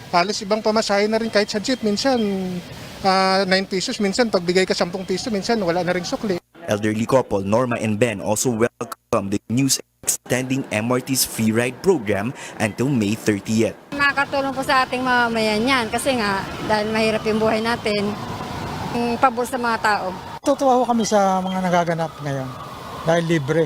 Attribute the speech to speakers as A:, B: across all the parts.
A: Halos ibang pamasahe na rin kahit sa jeep. Minsan 9 pesos, minsan pagbigay ka 10 piso, minsan wala na rin sukli.
B: Elderly couple Norma and Ben also welcome the news extending MRT's free ride program until May 30th.
C: Makakatulong po sa ating mamamayan yan kasi nga dahil mahirap yung buhay natin, pabor sa mga tao.
D: Tutuwa kami sa mga nagaganap ngayon dahil libre.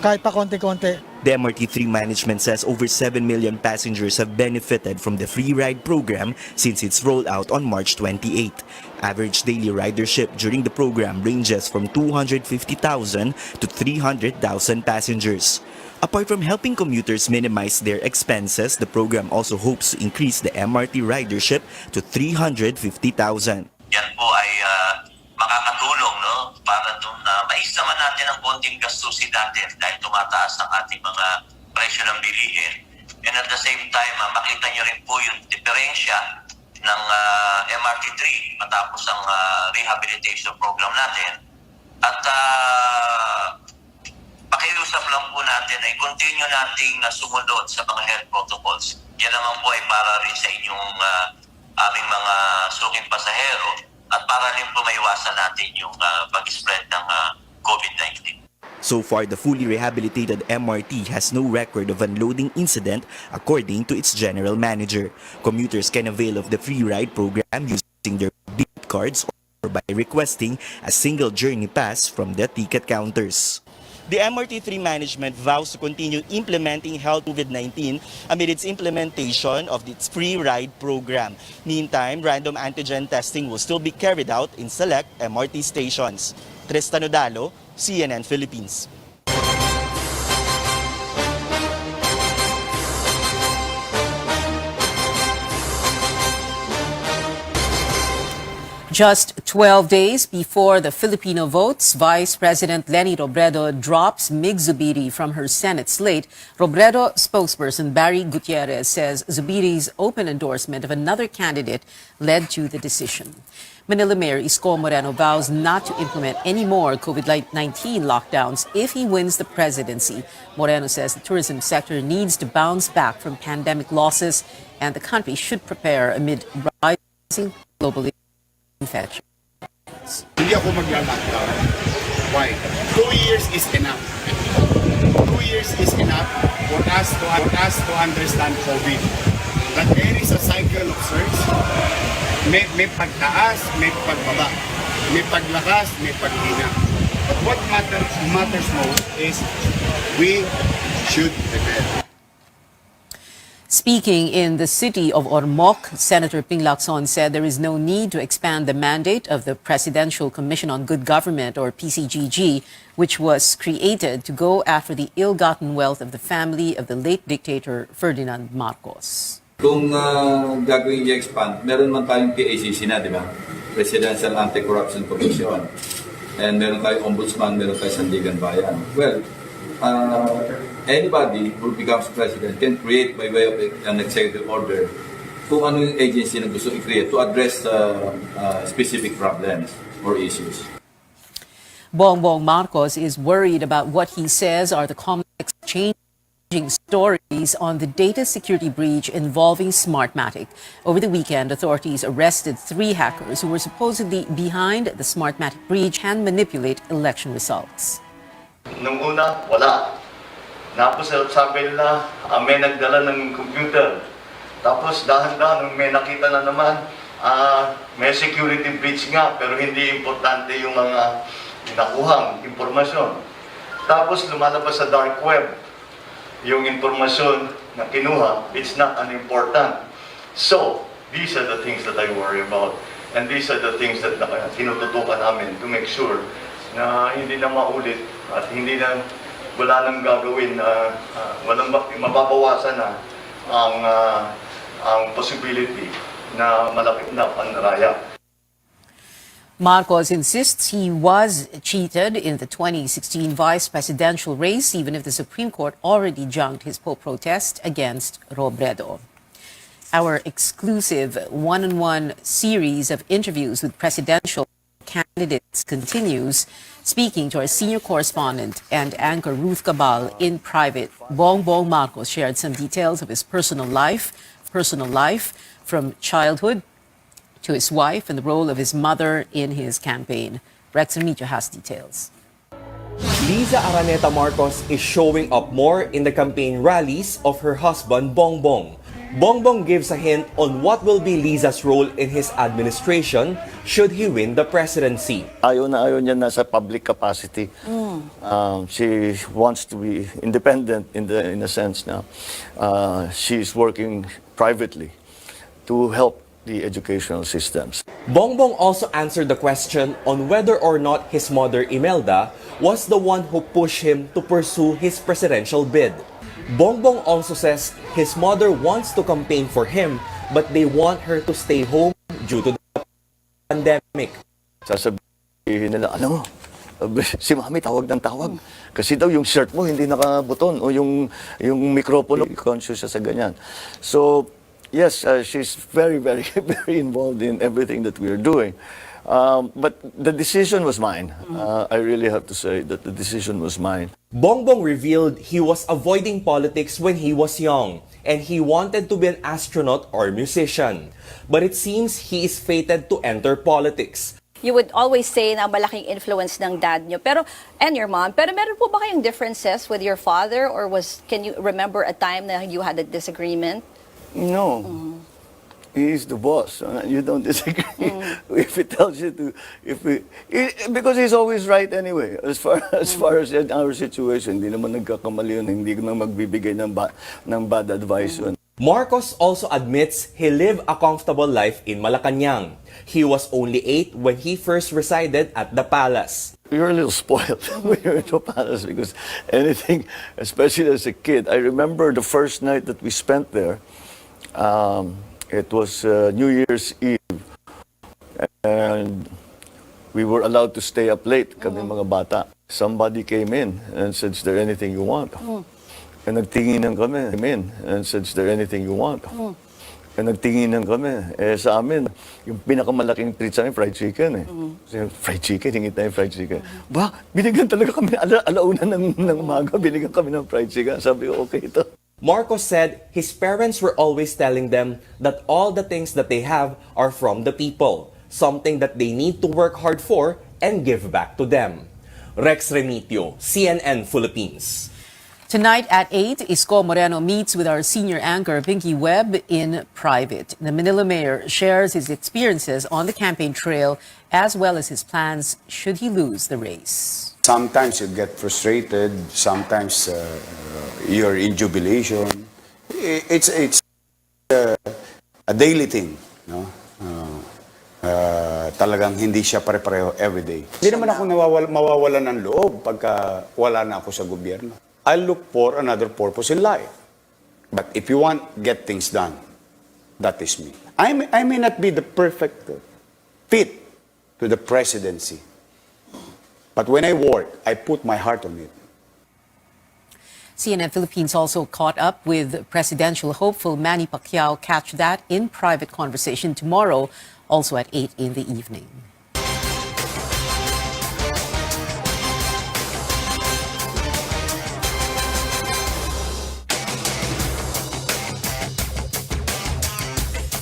D: Kahit pa konti-konti.
B: The MRT3 management says over 7 million passengers have benefited from the free ride program since its rollout on March 28. Average daily ridership during the program ranges from 250,000 to 300,000 passengers. Apart from helping commuters minimize their expenses, the program also hopes to increase the MRT ridership to 350,000.
E: Yan po ay makakatulong, no, para doon na maisaman natin ang konting gastusin natin dahil tumataas ang ating mga presyo ng bilihin. And at the same time, makita nyo rin po yung diferensya ng MRT3 matapos ang rehabilitation program natin. At pakiusap lang po natin ay continue nating sumunod sa mga health protocols. Yan naman po ay para rin sa inyong aming mga suking pasahero at para rin po maiwasan natin yung pag-spread ng COVID-19.
B: So far, the fully rehabilitated MRT has no record of unloading incident according to its general manager. Commuters can avail of the free ride program using their beat cards or by requesting a single journey pass from the ticket counters. The MRT3 management vows to continue implementing health COVID-19 amid its implementation of its free ride program. Meantime, random antigen testing will still be carried out in select MRT stations. Tristan Odalo, CNN Philippines.
F: Just 12 days before the Filipino votes, Vice President Leni Robredo drops Mig Zubiri from her Senate slate. Robredo spokesperson Barry Gutierrez says Zubiri's open endorsement of another candidate led to the decision. Manila Mayor Isko Moreno vows not to implement any more COVID-19 lockdowns if he wins the presidency. Moreno says the tourism sector needs to bounce back from pandemic losses and the country should prepare amid rising global infection.
G: Hindi ako magla-lockdown. Why? 2 years is enough. 2 years is enough for us to understand COVID. That there is a cycle of surge. May pagtaas, may pagbaba. May paglakas, may paghina. But what matters most is we should prepare.
F: Speaking in the city of Ormoc, Senator Ping Lacson said there is no need to expand the mandate of the Presidential Commission on Good Government, or PCGG, which was created to go after the ill-gotten wealth of the family of the late dictator Ferdinand Marcos.
H: Kung gagawin i-expand, meron man tayong PACC na, di ba? Presidential Anti-Corruption Commission. And meron tayong Ombudsman, meron tayong Sandigan Bayan. Well, anybody who becomes president can create by way of an executive order kung ano yung agency na gusto i-create to address specific problems or issues.
F: Bongbong Marcos is worried about what he says are the complex changing stories on the data security breach involving Smartmatic. Over the weekend, authorities arrested 3 hackers who were supposedly behind the Smartmatic breach and manipulate election results.
I: Nung una, wala. Tapos sabi nila, may nagdala ng computer. Tapos dahan-dahan, nung may nakita na naman, may security breach nga, pero hindi importante yung mga nakuhang impormasyon. Tapos lumalabas sa dark web, yung impormasyon na kinuha, it's not unimportant. So, these are the things that I worry about. And these are the things that tinututukan namin to make sure na hindi na maulit at hindi na wala nang gagawin, walang mababawasan na ang possibility na malapit na panraya.
F: Marcos insists he was cheated in the 2016 vice presidential race, even if the Supreme Court already junked his poll protest against Robredo. Our exclusive one-on-one series of interviews with presidential candidates continues. Speaking to our senior correspondent and anchor Ruth Cabal in private, Bongbong Marcos shared some details of his personal life from childhood to his wife and the role of his mother in his campaign. Rex Remito has details.
J: Liza Araneta Marcos is showing up more in the campaign rallies of her husband Bongbong. Bongbong gives a hint on what will be Liza's role in his administration should he win the presidency.
I: Ayaw na ayaw niya nasa public capacity. She wants to be independent in a sense now. She's working privately to help the educational systems.
J: Bongbong also answered the question on whether or not his mother Imelda was the one who pushed him to pursue his presidential bid. Bongbong also says his mother wants to campaign for him but they want her to stay home due to the pandemic.
I: Sasabihin nila, ano, si mami tawag ng tawag. Kasi daw yung shirt mo hindi nakabuton o yung mikropono. Conscious siya sa ganyan. So, yes, she's very, very, very involved in everything that we're doing. But the decision was mine. I really have to say that the decision was mine.
J: Bongbong revealed he was avoiding politics when he was young and he wanted to be an astronaut or musician. But it seems he is fated to enter politics.
K: You would always say na malaking influence ng dad nyo and your mom. Pero meron po ba kayong differences with your father or can you remember a time na you had a disagreement?
I: No. He's the boss. You don't disagree. If he tells you to, because he's always right anyway. As far as our situation, hindi naman nagkakamali yun. Hindi naman magbibigay ng bad advice yun.
J: Marcos also admits he lived a comfortable life in Malacanang. He was only 8 when he first resided at the palace.
I: You're a little spoiled when you're in the palace because anything, especially as a kid, I remember the first night that we spent there. It was New Year's Eve and we were allowed to stay up late, kami mga bata. Somebody came in and said, "Is there anything you want?" And nagtinginan kami. And said, "Is there anything you want?" And nagtinginan kami. Sa amin, yung pinakamalaking treat sa amin, fried chicken Fried chicken, hingit na yung fried chicken. Binigyan talaga kami, alauna ng umaga, binigyan kami ng fried chicken. Sabi ko, okay ito.
J: Marcos said his parents were always telling them that all the things that they have are from the people, something that they need to work hard for and give back to them. Rex Remitio, CNN Philippines.
F: Tonight at 8, Isko Moreno meets with our senior anchor, Pinky Webb, in private. The Manila mayor shares his experiences on the campaign trail as well as his plans should he lose the race.
L: Sometimes you get frustrated, sometimes you're in jubilation. It's a daily thing, no? Talagang hindi siya pare-pareho everyday. Hindi naman ako mawawala ng loob pagka wala na ako sa gobyerno. I look for another purpose in life. But if you want get things done, that is me. I may not be the perfect fit to the presidency. But when I work, I put my heart on it.
F: CNN Philippines also caught up with presidential hopeful Manny Pacquiao. Catch that in private conversation tomorrow, also at 8 in the evening.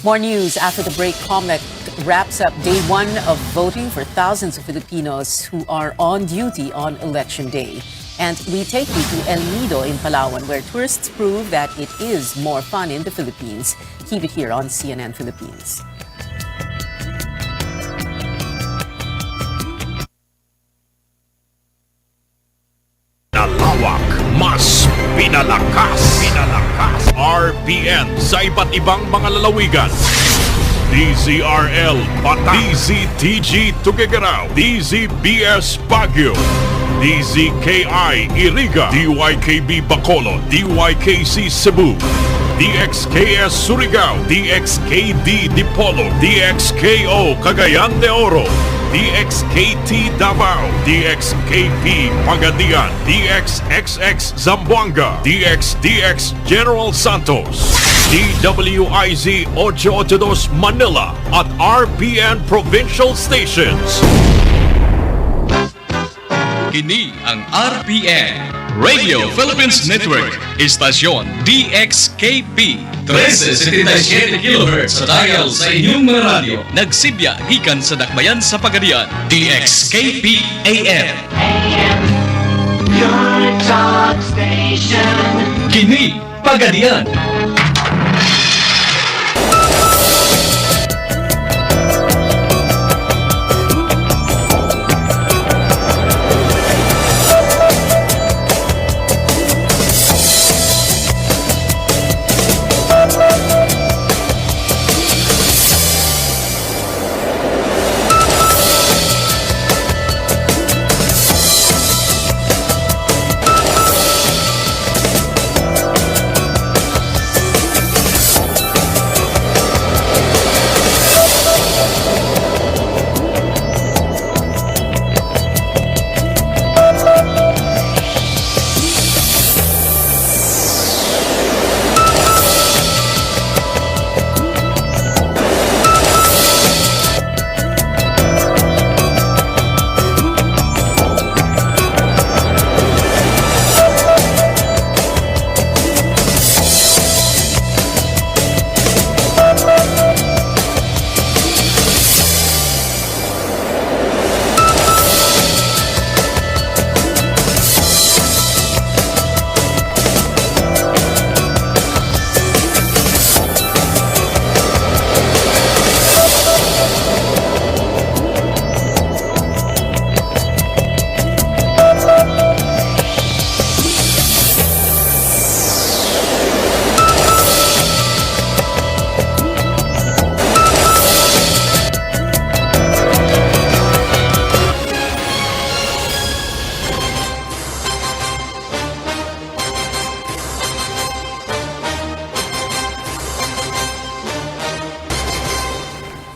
F: More news after the break. COMELEC wraps up day 1 of voting for thousands of Filipinos who are on duty on Election Day. And we take you to El Nido in Palawan, where tourists prove that it is more fun in the Philippines. Keep it here on CNN Philippines.
M: Nalawak, mas pinalakas. RPN sa iba't ibang mga lalawigan. DZRL Bataan, DZTG Tuguegarao, DZBS Baguio, DZKI Iriga, DYKB Bacolod, DYKC Cebu, DXKS Surigao, DXKD Dipolo, DXKO Cagayan de Oro, DXKT Davao, DXKP Pagadian, DXXX Zamboanga, DXDX General Santos. DWIZ 882 Manila at RPN Provincial Stations.
N: Kini ang RPN, Radio Philippines Network, Istasyon DXKP, 1377 kHz sa dial sa inyong mga radyo. Nagsibya gikan sa dakbayan sa Pagadian, DXKP AM. Your talk station. Kini Pagadian.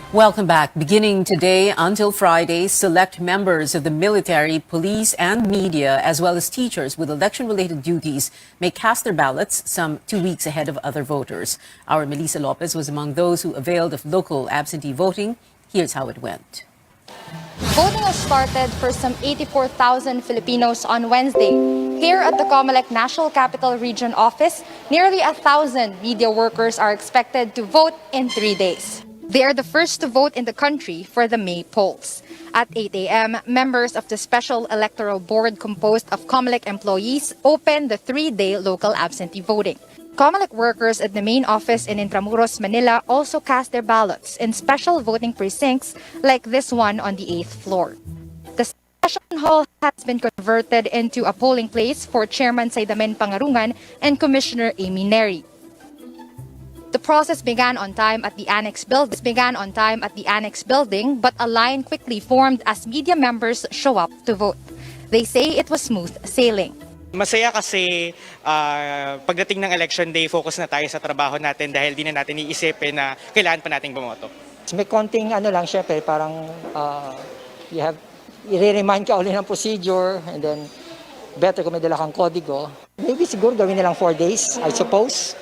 F: Welcome back. Beginning today until Friday, select members of the military, police, and media, as well as teachers with election-related duties, may cast their ballots some 2 weeks ahead of other voters. Our Melissa Lopez was among those who availed of local absentee voting. Here's how it went.
O: Voting has started for some 84,000 Filipinos on Wednesday. Here at the COMELEC National Capital Region office, nearly 1,000 media workers are expected to vote in 3 days. They are the first to vote in the country for the May polls. At 8 a.m., members of the Special Electoral Board composed of COMELEC employees opened the 3-day local absentee voting. COMELEC workers at the main office in Intramuros, Manila also cast their ballots in special voting precincts like this one on the 8th floor. The session hall has been converted into a polling place for Chairman Saidamen Pangarungan and Commissioner Amy Neri. The process began on time at the annex building, but a line quickly formed as media members show up to vote. They say it was smooth sailing.
P: Masaya kasi pagdating ng election day, focus na tayo sa trabaho natin dahil di na natin iisipin na kailangan pa nating bumoto.
D: May konting lang syempre, parang i-remind ka ulit ng procedure, and then better kung may dala kang kodigo. Maybe siguro gawin nilang 4 days, I suppose.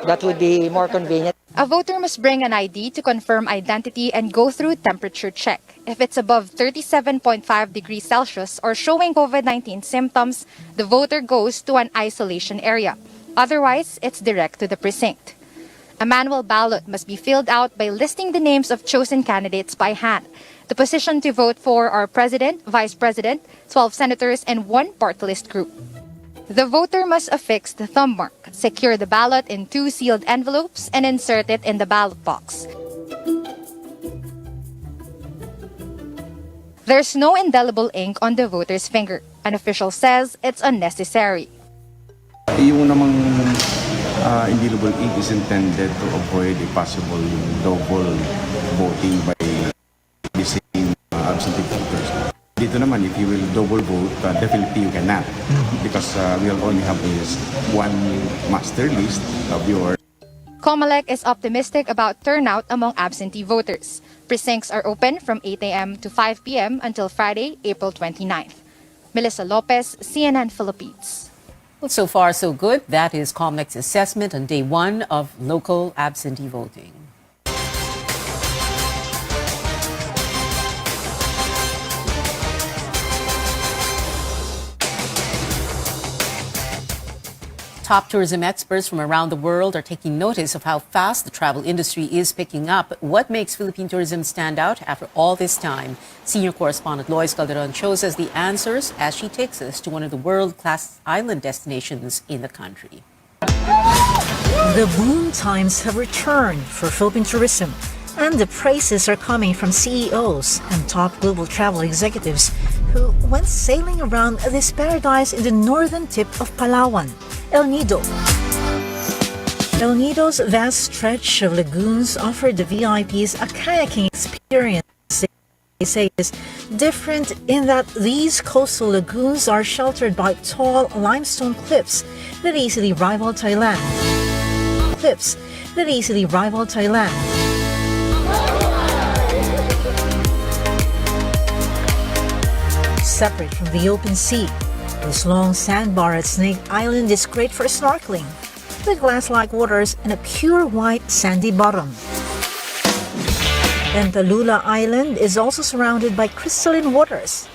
D: That would be more convenient.
O: A voter must bring an ID to confirm identity and go through temperature check. If it's above 37.5 degrees Celsius or showing COVID-19 symptoms, the voter goes to an isolation area. Otherwise, it's direct to the precinct. A manual ballot must be filled out by listing the names of chosen candidates by hand. The position to vote for are President, Vice President, 12 senators, and 1 party list group. The voter must affix the thumb mark, secure the ballot in 2 sealed envelopes, and insert it in the ballot box. There's no indelible ink on the voter's finger. An official says it's unnecessary.
Q: Yung namang indelible ink is intended to avoid a possible double voting by the same absentee voters. Dito naman, if you will double vote, definitely you cannot, because we'll only have this one master list of your.
O: COMELEC is optimistic about turnout among absentee voters. Precincts are open from 8 a.m. to 5 p.m. until Friday, April 29th. Melissa Lopez, CNN Philippines.
F: Well, so far, so good. That is COMELEC's assessment on day one of local absentee voting. Top tourism experts from around the world are taking notice of how fast the travel industry is picking up. What makes Philippine tourism stand out after all this time? Senior correspondent Lois Calderon shows us the answers as she takes us to one of the world-class island destinations in the country.
R: The boom times have returned for Philippine tourism, and the praises are coming from CEOs and top global travel executives who went sailing around this paradise in the northern tip of Palawan, El Nido. El Nido's vast stretch of lagoons offered the VIPs a kayaking experience they say is different in that these coastal lagoons are sheltered by tall limestone cliffs that easily rival Thailand. Separate from the open sea, this long sandbar at Snake Island is great for snorkeling, with glass-like waters and a pure white sandy bottom. And Talula Island is also surrounded by crystalline waters.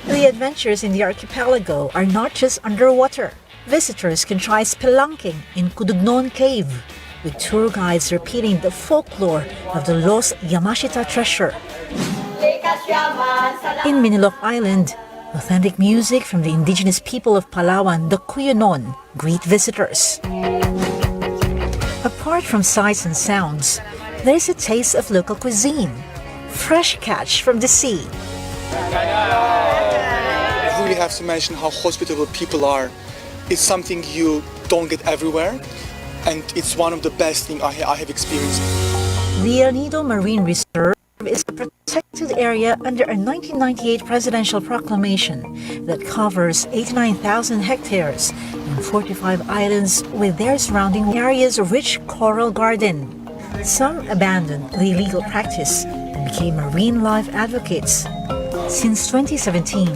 R: The adventures in the archipelago are not just underwater. Visitors can try spelunking in Kudugnon Cave, with tour guides repeating the folklore of the Los Yamashita treasure. In Miniloc Island, authentic music from the indigenous people of Palawan, the Cuyonon, greet visitors. Apart from sights and sounds, there is a taste of local cuisine, fresh catch from the sea.
S: I really have to mention how hospitable people are. It's something you don't get everywhere, and it's one of the best things I have experienced.
R: The El Nido Marine Reserve is a protected area under a 1998 presidential proclamation that covers 89,000 hectares and 45 islands with their surrounding areas rich coral garden. Some abandoned the illegal practice and became marine life advocates. Since 2017,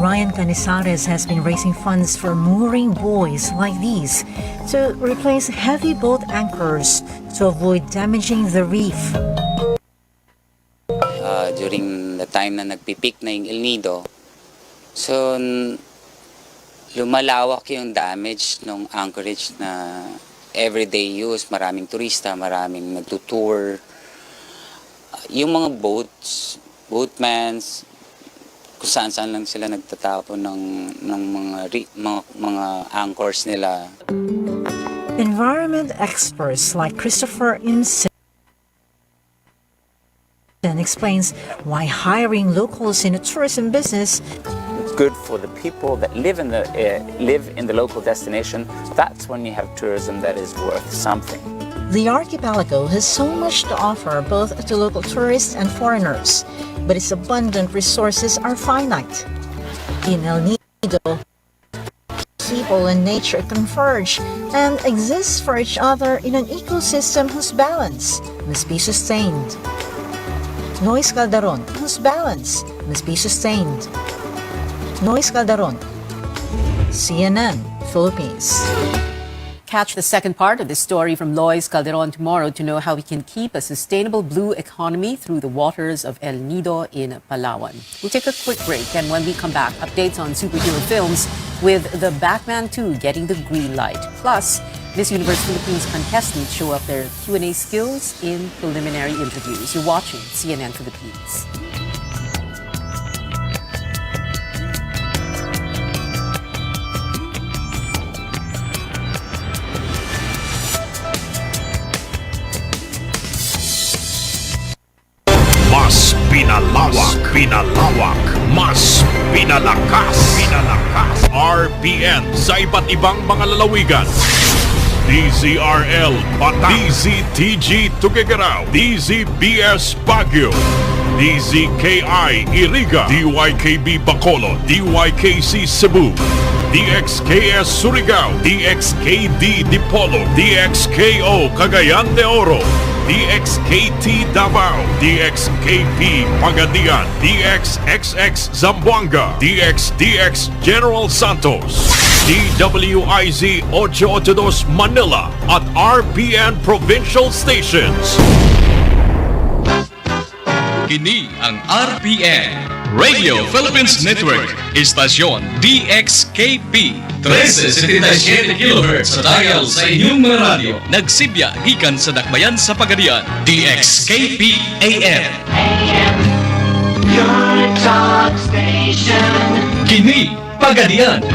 R: Ryan Canizares has been raising funds for mooring buoys like these to replace heavy boat anchors to avoid damaging the reef.
T: During the time na nagpipik na yung El Nido, so lumalawak yung damage ng anchorage na everyday use, maraming turista, maraming nagtutour. Yung mga boatmans, kung saan-saan lang sila nagtatapon ng mga anchors nila.
R: Environment experts like Christopher Imsen explains why hiring locals in the tourism business
U: is good for the people that live in the local destination. That's when you have tourism that is worth something.
R: The archipelago has so much to offer both to local tourists and foreigners, but its abundant resources are finite. In El Nido, people and nature converge and exist for each other in an ecosystem whose balance must be sustained. Lois Calderon, whose balance must be sustained. Lois Calderon, CNN, Philippines.
F: Catch the second part of this story from Lois Calderon tomorrow to know how we can keep a sustainable blue economy through the waters of El Nido in Palawan. We'll take a quick break, and when we come back, updates on superhero films with the Batman 2 getting the green light. Plus, Miss Universe Philippines contestants show up their Q&A skills in preliminary interviews. You're watching CNN Philippines.
M: Mas pinalawak, mas pinalakas. RPN sa iba't ibang mga lalawigan. DZRL Bataan, DZTG Tuguegarao, DZBS Baguio, DZKI Iriga, DYKB Bacolod, DYKC Cebu, DXKS Surigao, DXKD Dipolo, DXKO Cagayan de Oro, DXKT Davao, DXKP Pagadian, DXXX Zamboanga, DXDX General Santos, DWIZ 882 Manila at RPN Provincial Stations.
N: Kini ang RPN, Radio Philippines Network, Istasyon DXKP, 1377 kHz sa dial sa inyong mga radyo. Nagsibya gikan sa dakbayan sa Pagadian, DXKP AM. Your talk station. Kini Pagadian.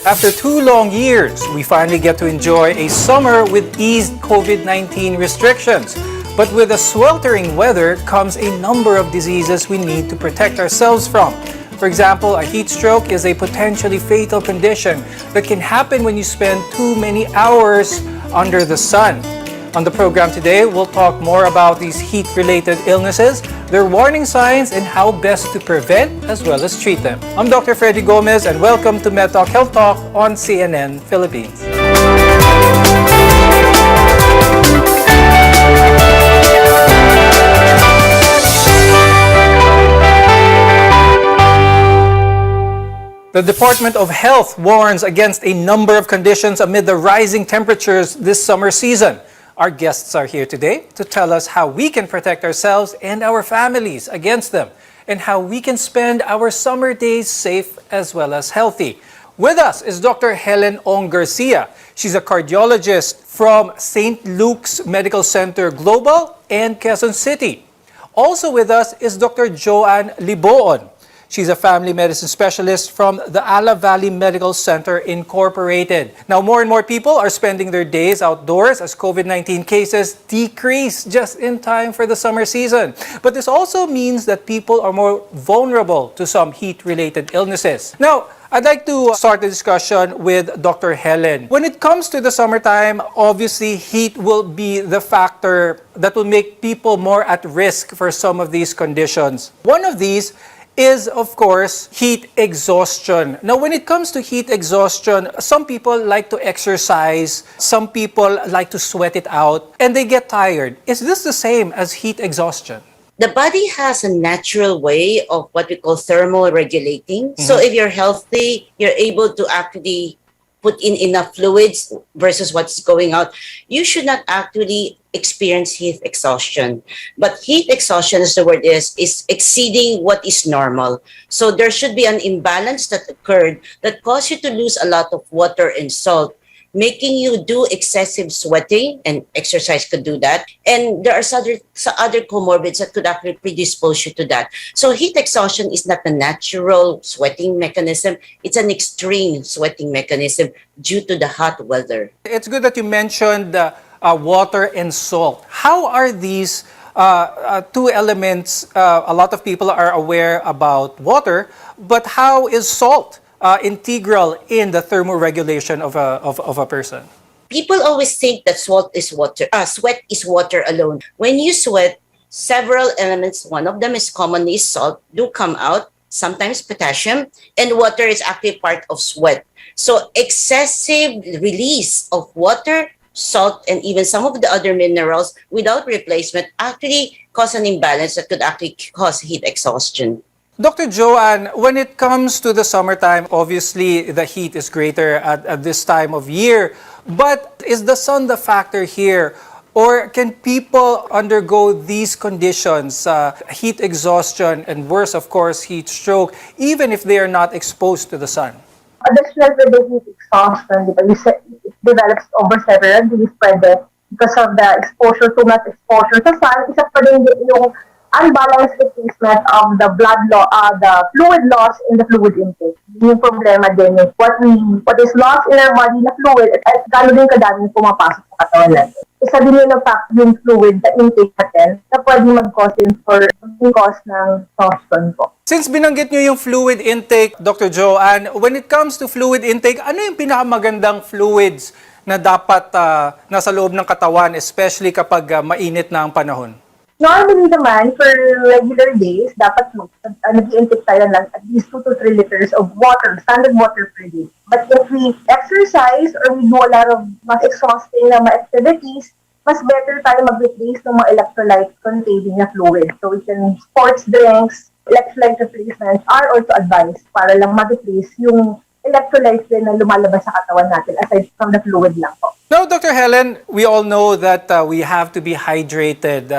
A: After 2 long years, we finally get to enjoy a summer with eased COVID-19 restrictions. But with the sweltering weather comes a number of diseases we need to protect ourselves from. For example, a heat stroke is a potentially fatal condition that can happen when you spend too many hours under the sun. On the program today, we'll talk more about these heat-related illnesses, their warning signs, and how best to prevent as well as treat them. I'm Dr. Freddy Gomez, and welcome to MedTalk Health Talk on CNN Philippines. The Department of Health warns against a number of conditions amid the rising temperatures this summer season. Our guests are here today to tell us how we can protect ourselves and our families against them, and how we can spend our summer days safe as well as healthy. With us is Dr. Helen Ong Garcia. She's a cardiologist from St. Luke's Medical Center Global and Quezon City. Also with us is Dr. Joanne Liboon. She's a family medicine specialist from the Ala Valley Medical Center Incorporated. Now, more and more people are spending their days outdoors as COVID-19 cases decrease just in time for the summer season. But this also means that people are more vulnerable to some heat-related illnesses. Now, I'd like to start the discussion with Dr. Helen. When it comes to the summertime, obviously heat will be the factor that will make people more at risk for some of these conditions. One of these is, of course, heat exhaustion. Now, when it comes to heat exhaustion, some people like to exercise, some people like to sweat it out, and they get tired. Is this the same as heat exhaustion?
C: The body has a natural way of what we call thermal regulating. So if you're healthy, you're able to actually put in enough fluids versus what's going out. You should not actually experience heat exhaustion. But heat exhaustion, as the word is exceeding what is normal. So there should be an imbalance that occurred that caused you to lose a lot of water and salt, making you do excessive sweating, and exercise could do that. And there are other comorbids that could actually predispose you to that. So heat exhaustion is not a natural sweating mechanism. It's an extreme sweating mechanism due to the hot weather.
A: It's good that you mentioned water and salt. How are these two elements? A lot of people are aware about water, but how is salt integral in the thermoregulation of a person?
C: People always think that sweat is water alone. When you sweat, several elements, one of them is commonly salt, do come out, sometimes potassium, and water is actually part of sweat. So excessive release of water, salt, and even some of the other minerals without replacement actually cause an imbalance that could actually cause heat exhaustion.
A: Dr. Joanne, when it comes to the summertime, obviously the heat is greater at this time of year. But is the sun the factor here? Or can people undergo these conditions, heat exhaustion, and worse, of course, heat stroke, even if they are not exposed to the sun?
V: Additional with the heat exhaustion, it develops over several days because of the exposure, too much exposure sa sun, isa pa rin yung unbalanced replacement of the the fluid loss in the fluid intake. Yung problema din yung what is lost in our body na fluid at gano'n din kadami pumapasok sa katawan natin. Isa din yung fact yung fluid na intake natin na pwede mag-cause ng exhaustion po.
A: Since binanggit nyo yung fluid intake, Dr. Joanne, when it comes to fluid intake, ano yung pinakamagandang fluids na dapat nasa loob ng katawan, especially kapag mainit na ang panahon?
V: Normally naman, for regular days, dapat nag-i-intake tayo lang at least 2 to 3 liters of water, standard water per day. But if we exercise or we do a lot of mas exhausting na mga activities, mas better tayo mag-replace ng mga electrolyte-containing na fluid. So we can, sports drinks, electrolyte replacements are also advised para lang mag-replace yung electrolytes din na lumalabas sa katawan natin aside from the fluid lang po.
A: Now, Dr. Helen, we all know that we have to be hydrated,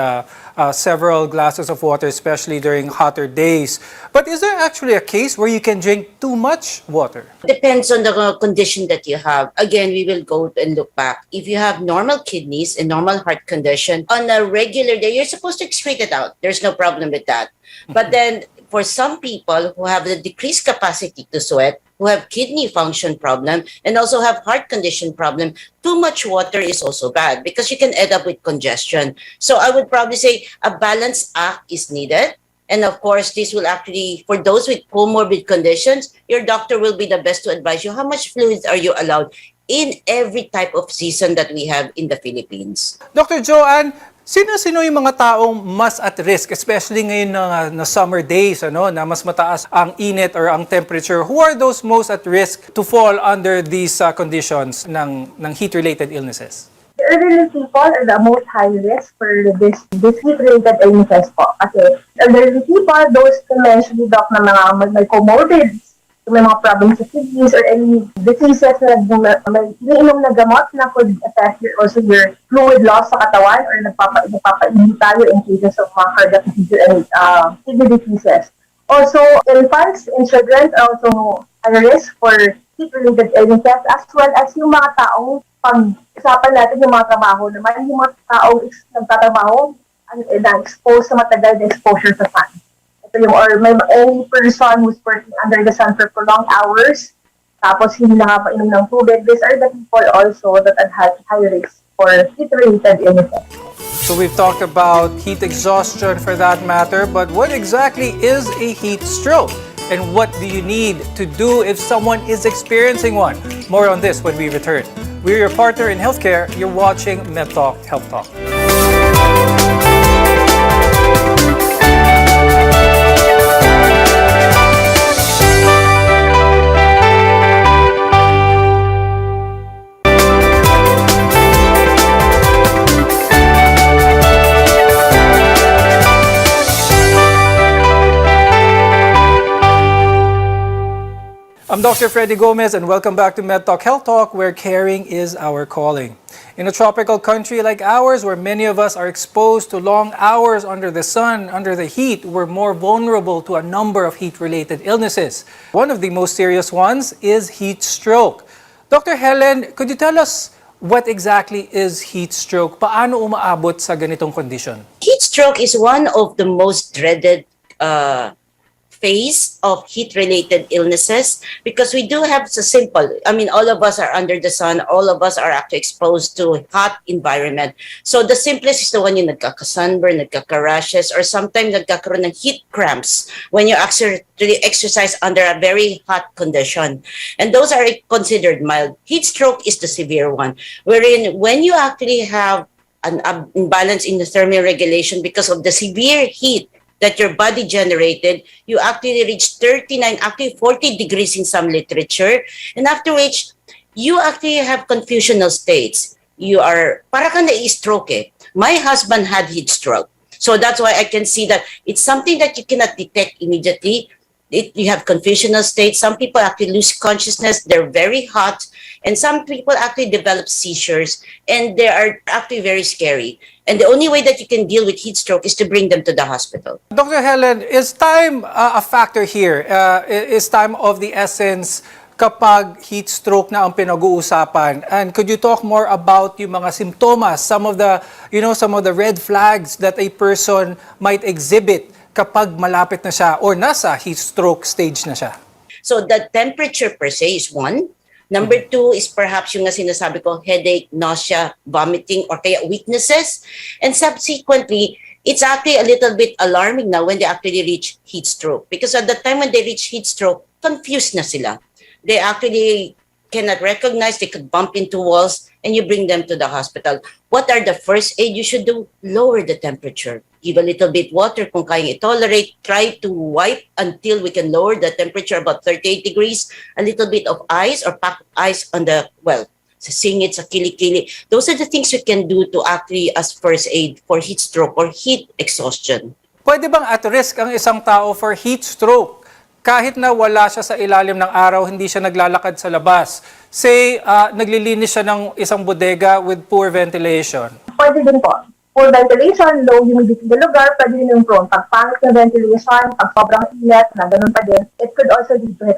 A: several glasses of water, especially during hotter days. But is there actually a case where you can drink too much water?
C: Depends on the condition that you have. Again, we will go and look back. If you have normal kidneys and normal heart condition, on a regular day, you're supposed to excrete it out. There's no problem with that. But then, for some people who have the decreased capacity to sweat, who have kidney function problem, and also have heart condition problem, too much water is also bad because you can end up with congestion. So I would probably say a balanced act is needed. And of course, this will actually, for those with comorbid conditions, your doctor will be the best to advise you how much fluids are you allowed in every type of season that we have in the Philippines.
A: Dr. Joanne, sino-sino yung mga taong mas at risk, especially ngayon na summer days, na mas mataas ang init or ang temperature? Who are those most at risk to fall under these conditions ng heat-related illnesses?
V: Elderly people are the most high risk for this heat-related illnesses po. Kasi elderly people, those to mention ni Doc na mga may comorbids, may mga problems sa kidneys or any diseases na may iniinom na gamot na could affect also your fluid loss sa katawan or nagpapaihi tayo in cases of mga cardiac disease and kidney diseases. Also, infants and children are also at risk for heat-related illnesses as well as yung mga taong pag-usapan natin yung mga trabaho naman, yung mga taong nagtatrabaho na-expose sa matagal na exposure sa sun. Or may any person who's working under the sun for prolonged hours, tapos hindi nakapainom ng tubig, these are the people also that have high risk for heat-related illnesses.
A: So we've talked about heat exhaustion for that matter, but what exactly is a heat stroke? And what do you need to do if someone is experiencing one? More on this when we return. We're your partner in healthcare. You're watching MedTalk Health Talk. I'm Dr. Freddy Gomez and welcome back to MedTalk Health Talk, where caring is our calling. In a tropical country like ours, where many of us are exposed to long hours under the sun, under the heat, we're more vulnerable to a number of heat-related illnesses. One of the most serious ones is heat stroke. Dr. Helen, could you tell us what exactly is heat stroke? Paano umaabot sa ganitong condition?
C: Heat stroke is one of the most dreaded phase of heat-related illnesses because we do have so simple, all of us are under the sun, all of us are actually exposed to hot environment. So the simplest is the one yung nagkaka-sunburn, nagkaka-rashes, or sometimes nagkakaroon ng heat cramps when you actually exercise under a very hot condition. And those are considered mild. Heat stroke is the severe one, wherein when you actually have an imbalance in the thermal regulation because of the severe heat that your body generated, you actually reach 39, actually 40 degrees in some literature. And after which, you actually have confusional states. You are, para ka na-stroke eh. My husband had heat stroke. So that's why I can see that it's something that you cannot detect immediately. You have confusional states. Some people actually lose consciousness. They're very hot. And some people actually develop seizures. And they are actually very scary. And the only way that you can deal with heat stroke is to bring them to the hospital.
A: Dr. Helen, is time a factor here? Is time of the essence kapag heat stroke na ang pinag-uusapan? And could you talk more about yung mga simptomas, some of the red flags that a person might exhibit kapag malapit na siya or nasa heat stroke stage na siya?
C: So the temperature per se is one. Number two is perhaps yung nga sinasabi ko, headache, nausea, vomiting, or kaya weaknesses. And subsequently, it's actually a little bit alarming now when they actually reach heat stroke. Because at the time when they reach heat stroke, confused na sila. They actually cannot recognize, they could bump into walls, and you bring them to the hospital. What are the first aid you should do? Lower the temperature. Give a little bit water kung kayang i-tolerate. Try to wipe until we can lower the temperature about 38 degrees. A little bit of ice or pack ice on the, sa singit, sa kilikili. Those are the things we can do to actually as first aid for heat stroke or heat exhaustion.
A: Pwede bang at risk ang isang tao for heat stroke? Kahit na wala siya sa ilalim ng araw, hindi siya naglalakad sa labas. Say, naglilinis siya ng isang bodega with poor ventilation.
V: Pwede din po. Poor ventilation, low humidity na lugar, pwede din yung prone. Pag pangit ng ventilation, pag sobrang init, na ganun pa din, it could also lead to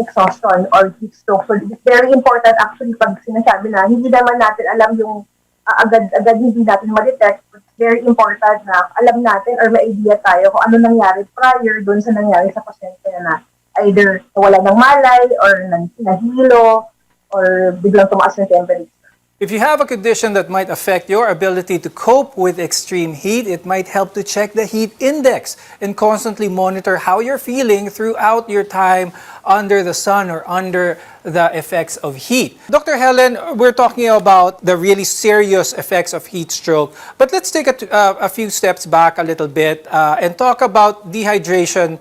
V: exhaustion or heat stroke. So it's very important actually pag sinasabi na hindi naman natin alam yung agad hindi natin ma-detect. It's very important na alam natin or may idea tayo kung ano nangyari prior dun sa nangyari sa pasyente na either wala ng malay or nahilo or biglang tumaas ng temperature.
A: If you have a condition that might affect your ability to cope with extreme heat, it might help to check the heat index and constantly monitor how you're feeling throughout your time under the sun or under the effects of heat. Dr. Helen, we're talking about the really serious effects of heat stroke, but let's take a few steps back a little bit and talk about dehydration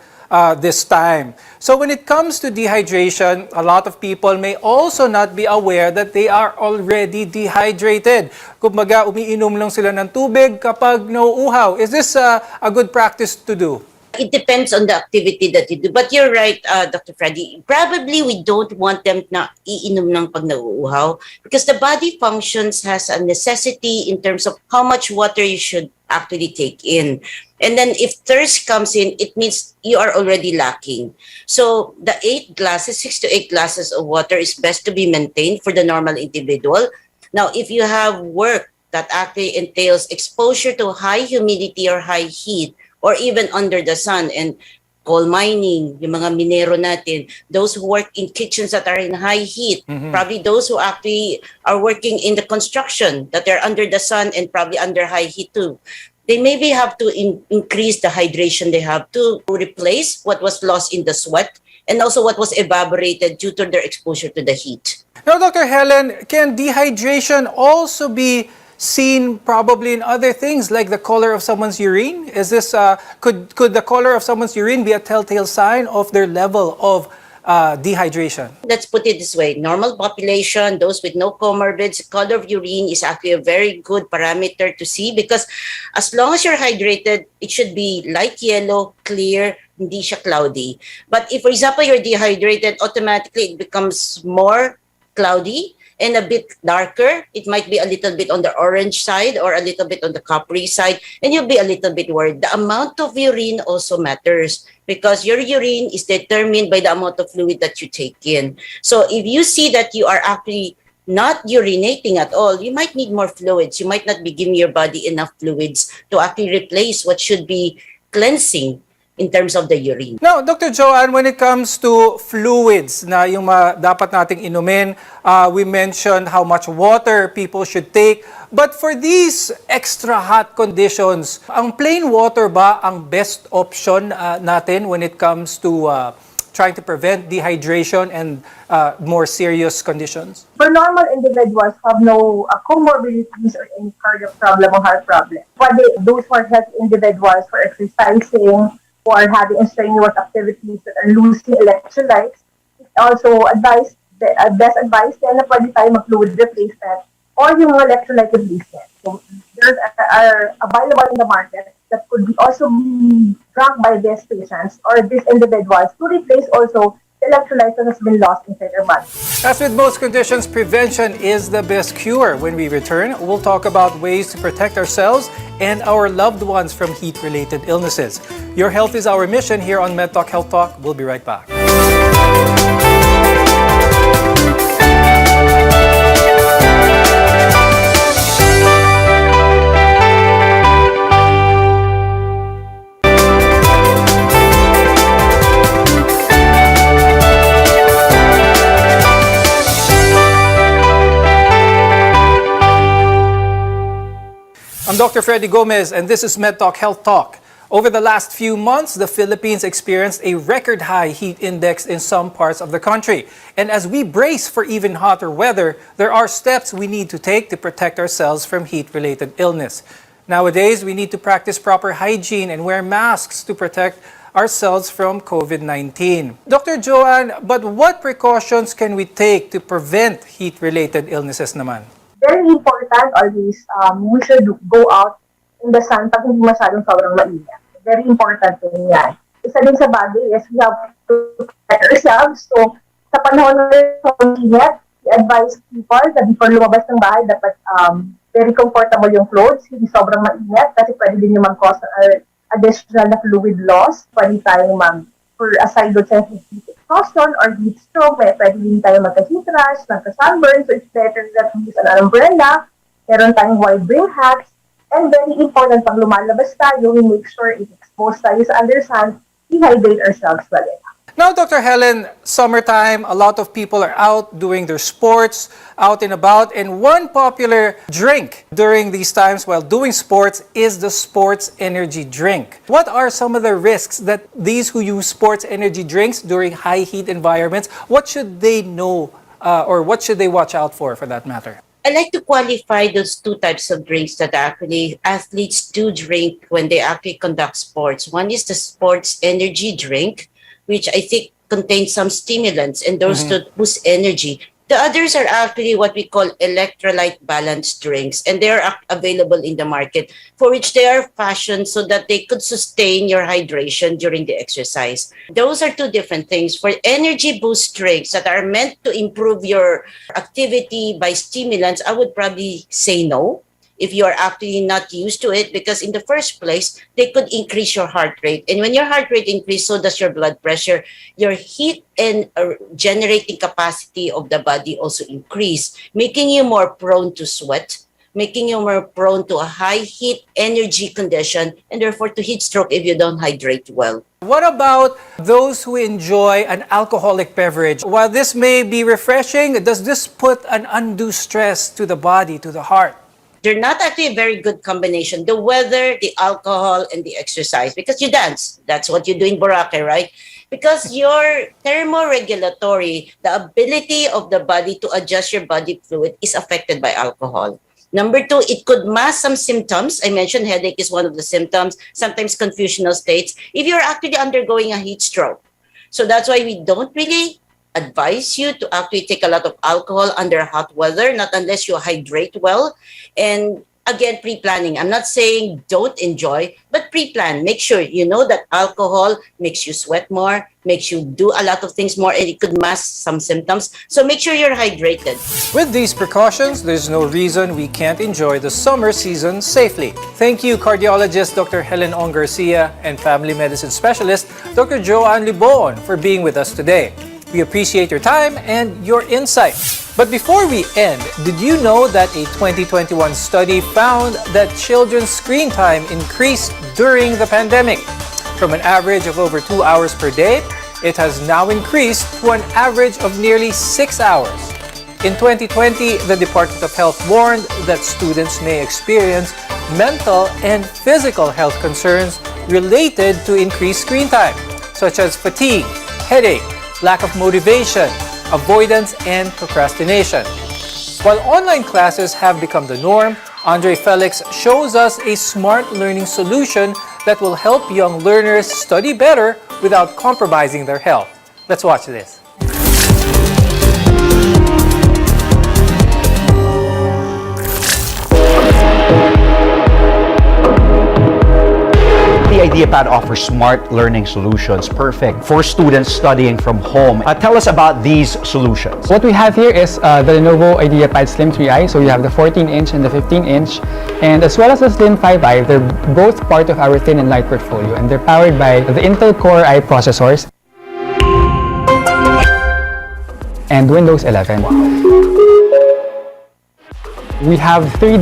A: this time. So when it comes to dehydration, a lot of people may also not be aware that they are already dehydrated. Kumbaga, umiinom lang sila ng tubig kapag nauuhaw. Is this a good practice to do?
C: It depends on the activity that you do. But you're right, Dr. Freddy. Probably we don't want them na iinom ng pag nauuhaw because the body functions has a necessity in terms of how much water you should actually take in. And then if thirst comes in, it means you are already lacking. So the 6 to 8 glasses of water is best to be maintained for the normal individual. Now, if you have work that actually entails exposure to high humidity or high heat, or even under the sun, and coal mining, yung mga minero natin, those who work in kitchens that are in high heat, probably those who actually are working in the construction that are under the sun and probably under high heat too. They maybe have to increase the hydration they have to replace what was lost in the sweat and also what was evaporated due to their exposure to the heat.
A: Now, Dr. Helen, can dehydration also be seen probably in other things like the color of someone's urine? Is this could the color of someone's urine be a telltale sign of their level of dehydration?
C: Let's put it this way. Normal population, those with no comorbids, color of urine is actually a very good parameter to see because as long as you're hydrated, it should be light yellow, clear, hindi siya cloudy. But if, for example, you're dehydrated, automatically it becomes more cloudy and a bit darker. It might be a little bit on the orange side or a little bit on the coppery side, and you'll be a little bit worried. The amount of urine also matters because your urine is determined by the amount of fluid that you take in. So if you see that you are actually not urinating at all, you might need more fluids. You might not be giving your body enough fluids to actually replace what should be cleansing in terms of the urine.
A: Now, Dr. Joanne, when it comes to fluids na yung dapat nating inumin, we mentioned how much water people should take. But for these extra hot conditions, ang plain water ba ang best option natin when it comes to trying to prevent dehydration and more serious conditions?
V: For normal individuals who have no comorbidities or any cardiac problem or heart problem, for those who are healthy individuals for exercising, who are having strenuous activities that are losing electrolytes, also best advice na pwede tayo mag-fluid replacement or yung mga electrolyte replacement. So, there are available in the market that could also be drunk by these patients or these individuals to replace also the electrolytes that has been lost inside their body.
A: As with most conditions, prevention is the best cure. When we return, we'll talk about ways to protect ourselves and our loved ones from heat-related illnesses. Your health is our mission here on MedTalk Health Talk. We'll be right back. I'm Dr. Freddy Gomez, and this is MedTalk Health Talk. Over the last few months, the Philippines experienced a record high heat index in some parts of the country. And as we brace for even hotter weather, there are steps we need to take to protect ourselves from heat-related illness. Nowadays, we need to practice proper hygiene and wear masks to protect ourselves from COVID-19. Dr. Joanne, but what precautions can we take to prevent heat-related illnesses naman?
V: Very important always, we should go out in the sun pag hindi masyadong sobrang mainit. Very important din yan. Isa din sa bagay is we have to protect ourselves. So, sa panahon ng init, we advise people na before lumabas ng bahay, dapat very comfortable yung clothes, hindi sobrang mainit kasi pwede din yung mag-cause additional na fluid loss. Pwede tayong for aside doon sa heat exhaustion or heat stroke, pwede din tayo magka-heat rash, magka-sunburn, so it's better that we use an umbrella, meron tayong wide brim hats, and very important pag lumalabas tayo, we make sure it exposed tayo sa under sun, dehydrate ourselves well enough.
A: Now, Dr. Helen, summertime, a lot of people are out doing their sports, out and about, and one popular drink during these times while doing sports is the sports energy drink. What are some of the risks that these who use sports energy drinks during high heat environments, what should they know or what should they watch out for that matter?
C: I like to qualify those two types of drinks that actually athletes do drink when they actually conduct sports. One is the sports energy drink, which I think contains some stimulants and those to boost energy. The others are actually what we call electrolyte balanced drinks, and they are available in the market, for which they are fashioned so that they could sustain your hydration during the exercise. Those are two different things. For energy boost drinks that are meant to improve your activity by stimulants, I would probably say no, if you are actually not used to it, because in the first place, they could increase your heart rate. And when your heart rate increases, so does your blood pressure. Your heat and generating capacity of the body also increase, making you more prone to sweat, making you more prone to a high heat energy condition, and therefore to heat stroke if you don't hydrate well.
A: What about those who enjoy an alcoholic beverage? While this may be refreshing, does this put an undue stress to the body, to the heart?
C: They're not actually a very good combination. The weather, the alcohol, and the exercise. Because you dance. That's what you do in Boracay, right? Because your thermoregulatory, the ability of the body to adjust your body fluid is affected by alcohol. Number two, it could mask some symptoms. I mentioned headache is one of the symptoms, sometimes confusional states, if you're actually undergoing a heat stroke. So that's why we don't really advise you to actually take a lot of alcohol under hot weather, not unless you hydrate well. And again, pre-planning. I'm not saying don't enjoy, but pre-plan. Make sure you know that alcohol makes you sweat more, makes you do a lot of things more, and it could mask some symptoms. So make sure you're hydrated.
A: With these precautions, there's no reason we can't enjoy the summer season safely. Thank you, cardiologist Dr. Helen Ong Garcia and family medicine specialist Dr. Joanne Libon, for being with us today. We appreciate your time and your insight. But before we end, did you know that a 2021 study found that children's screen time increased during the pandemic? From an average of over 2 hours per day, it has now increased to an average of nearly 6 hours. In 2020, the Department of Health warned that students may experience mental and physical health concerns related to increased screen time, such as fatigue, headache, lack of motivation, avoidance, and procrastination. While online classes have become the norm, Andre Felix shows us a smart learning solution that will help young learners study better without compromising their health. Let's watch this.
B: The IdeaPad offers smart learning solutions, perfect for students studying from home. Tell us about these solutions.
E: What we have here is the Lenovo IdeaPad Slim 3i. So you have the 14-inch and the 15-inch, and as well as the Slim 5i. They're both part of our thin and light portfolio, and they're powered by the Intel Core i processors and Windows 11. We have three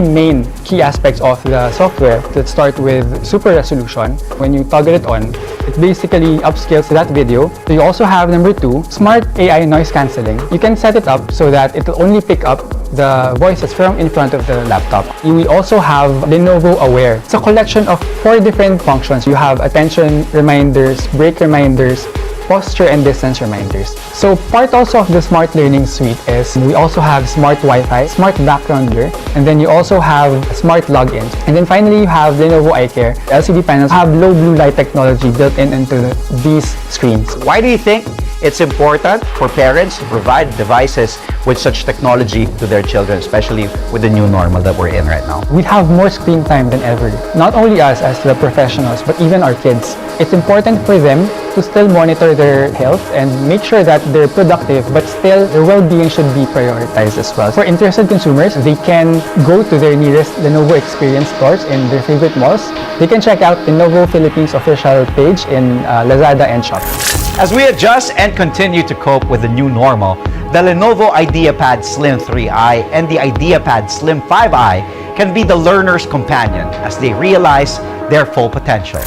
E: main key aspects of the software. Let's start with super resolution. When you toggle it on, it basically upscales that video. You also have number 2, smart AI noise cancelling. You can set it up so that it will only pick up the voices from in front of the laptop. We also have Lenovo Aware. It's a collection of 4 different functions. You have attention reminders, break reminders, posture and distance reminders. So part also of the smart learning suite is we also have smart Wi-Fi, smart background blur, and then you also have smart login. And then finally you have Lenovo iCare. LCD panels have low blue light technology built into these screens.
B: Why do you think it's important for parents to provide devices with such technology to their children, especially with the new normal that we're in right now?
E: We have more screen time than ever. Not only us as the professionals, but even our kids. It's important for them to still monitor their health and make sure that they're productive, but still their well-being should be prioritized as well. For interested consumers, they can go to their nearest Lenovo Experience stores in their favorite malls. They can check out Lenovo Philippines official page in Lazada and Shopee.
B: As we adjust and continue to cope with the new normal, the Lenovo IdeaPad Slim 3i and the IdeaPad Slim 5i can be the learner's companion as they realize their full potential.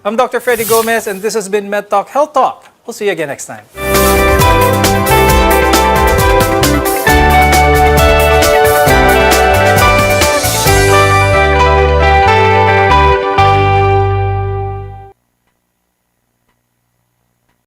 A: I'm Dr. Freddy Gomez, and this has been MedTalk Health Talk. We'll see you again next time.